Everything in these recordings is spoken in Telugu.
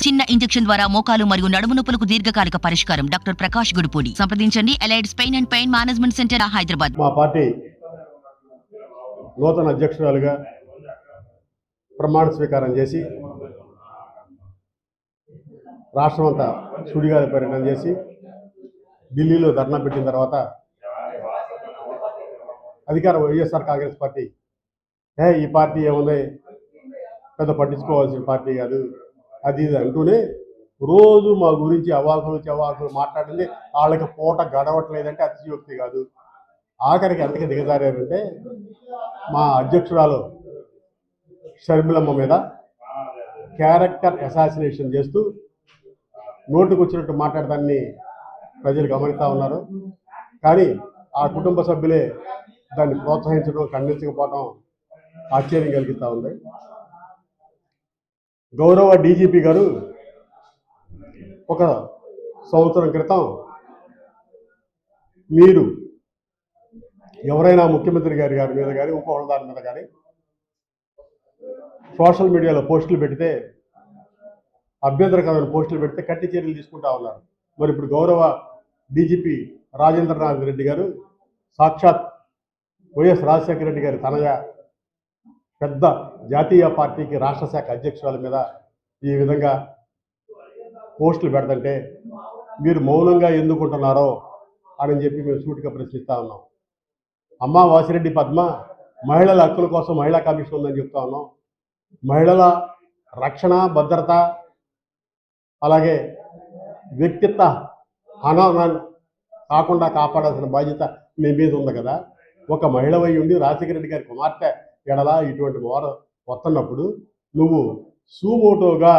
చిన్న ఇంజెక్షన్ ద్వారా మోకాలు మరియు నడుము నొప్పులకు దీర్ఘకాలిక పరిష్కారం. డాక్టర్ ప్రకాష్ గుడిపూడి. సంప్రదించండి. Allieds pain and pain management centre, Hyderabad. మా పార్టీ నూతన అధ్యక్షురాలుగా ప్రమాణ స్వీకారం చేసి రాష్ట్రమంతా సుడిగాలి పర్యటన చేసి ఢిల్లీలో ధర్నా పెట్టిన తర్వాత అధికార వైఎస్ఆర్ కాంగ్రెస్ పార్టీ ఈ పార్టీ ఏముంది, పెద్ద పట్టించుకోవాల్సిన పార్టీ కాదు, అది ఇది అంటూనే రోజు మా గురించి అవాకులు చవాకులు మాట్లాడింది. వాళ్ళకి పూట గడవట్లేదంటే అతిశయోక్తి కాదు. ఆఖరికి ఎంతకి దిగజారంటే మా అధ్యక్షురాలు షర్మిలమ్మ మీద క్యారెక్టర్ అసాసినేషన్ చేస్తూ నోటుకు వచ్చినట్టు మాట్లాడదాన్ని ప్రజలు గమనిస్తూ ఉన్నారు. కానీ ఆ కుటుంబ సభ్యులే దాన్ని ప్రోత్సహించడం, ఖండించకపోవడం ఆశ్చర్యం కలిగిస్తూ ఉంది. గౌరవ డీజీపీ గారు ఒక సంవత్సరం క్రితం మీరు ఎవరైనా ముఖ్యమంత్రి గారి మీద కానీ ఇంకోళ్ళ దాని మీద కానీ సోషల్ మీడియాలో పోస్టులు పెడితే, అభ్యంతరకరమైన పోస్టులు పెడితే కట్టి చర్యలు తీసుకుంటా ఉన్నారు. మరి ఇప్పుడు గౌరవ డీజీపీ రాజేంద్రనాథ్ రెడ్డి గారు సాక్షాత్ వైఎస్ రాజశేఖర రెడ్డి గారి తనయ పెద్ద జాతీయ పార్టీకి రాష్ట్ర శాఖ అధ్యక్షురాల మీద ఈ విధంగా పోస్టులు పెడతంటే మీరు మౌనంగా ఎందుకుంటున్నారో అని చెప్పి మేము సూటిగా ప్రశ్నిస్తూ ఉన్నాం. అమ్మ వాసిరెడ్డి పద్మ మహిళల హక్కుల కోసం మహిళా కమిషన్ ఉందని చెప్తా ఉన్నాం. మహిళల రక్షణ, భద్రత, అలాగే వ్యక్తిత్వ హననాన్ని కాకుండా కాపాడాల్సిన బాధ్యత మీ మీద ఉంది కదా. ఒక మహిళ వై ఉండి రాజశేఖర రెడ్డి గారి కుమార్తె ఎడలా ఇటువంటి మోర వస్తున్నప్పుడు నువ్వు సూమోటోగా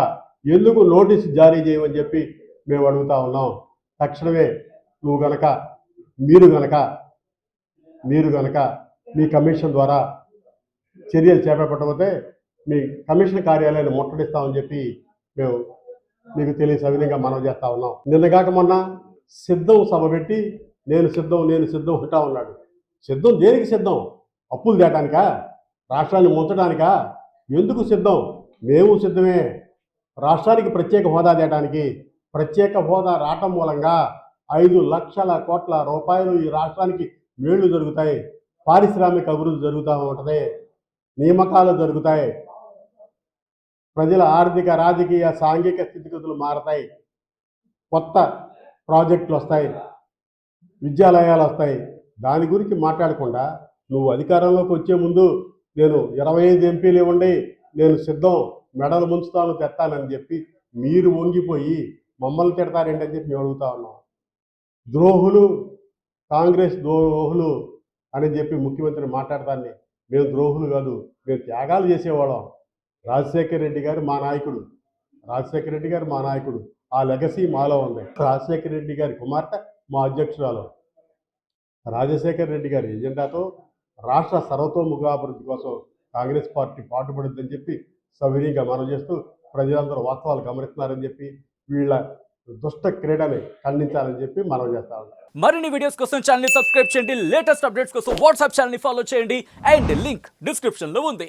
ఎందుకు నోటీసు జారీ చేయమని చెప్పి మేము అడుగుతా ఉన్నాం. తక్షణమే మీరు గనక మీ కమిషన్ ద్వారా చర్యలు చేపట్టకపోతే మీ కమిషన్ కార్యాలయాన్ని ముట్టడిస్తామని చెప్పి మేము మీకు సవినయంగా మనవి చేస్తా ఉన్నాం. నిన్నగాక మొన్న సిద్ధం సభ పెట్టి నేను సిద్ధం అంటా ఉన్నాడు. సిద్ధం దేనికి సిద్ధం? అప్పులు తేటానికా? రాష్ట్రాన్ని ముంచడానికా? ఎందుకు సిద్ధం? మేము సిద్ధమే. రాష్ట్రానికి ప్రత్యేక హోదా తేటానికి. ప్రత్యేక హోదా రావటం మూలంగా 5 లక్షల కోట్ల రూపాయలు ఈ రాష్ట్రానికి మేళ్లు జరుగుతాయి. పారిశ్రామిక అభివృద్ధి జరుగుతూ ఉంటుంది, నియామకాలు జరుగుతాయి, ప్రజల ఆర్థిక, రాజకీయ, సాంఘిక స్థితిగతులు మారతాయి, కొత్త ప్రాజెక్టులు వస్తాయి, విద్యాలయాలు వస్తాయి. దాని గురించి మాట్లాడకుండా నువ్వు అధికారంలోకి వచ్చే ముందు నేను 25 ఎంపీలు ఇవ్వండి, నేను సిద్ధం, మెడలు ముంచుతాను, తెస్తానని చెప్పి మీరు వంగిపోయి మమ్మల్ని తిడతారేంటి అని చెప్పి మేము అడుగుతా ఉన్నాం. ద్రోహులు, కాంగ్రెస్ ద్రోహులు అని చెప్పి ముఖ్యమంత్రి మాట్లాడతాన్ని మేము ద్రోహులు కాదు, మేము త్యాగాలు చేసేవాళ్ళం. రాజశేఖర రెడ్డి గారు మా నాయకుడు. ఆ లెగసీ మాలో ఉంది. రాజశేఖర రెడ్డి గారి కుమార్తె మా అధ్యక్షురాలు. రాజశేఖర రెడ్డి గారి ఎజెండాతో రాష్ట్ర సర్వతోముఖాభివృద్ధి కోసం కాంగ్రెస్ పార్టీ పాటుపడుతుందని చెప్పి సవినీయంగా మనం చేస్తూ ప్రజలందరూ వాస్తవాలు గమనిస్తున్నారని చెప్పి వీళ్ళ దుష్ట క్రీడని ఖండించాలని చెప్పి మనం చేస్తా ఉన్నాం. మరిన్ని వీడియోస్ కోసం ఛానల్ ని సబ్స్క్రైబ్ చేయండి. లేటెస్ట్ అప్డేట్స్ కోసం వాట్సాప్ ఛానల్ ని ఫాలో చేయండి. అండ్ లింక్ డిస్క్రిప్షన్ లో ఉంది.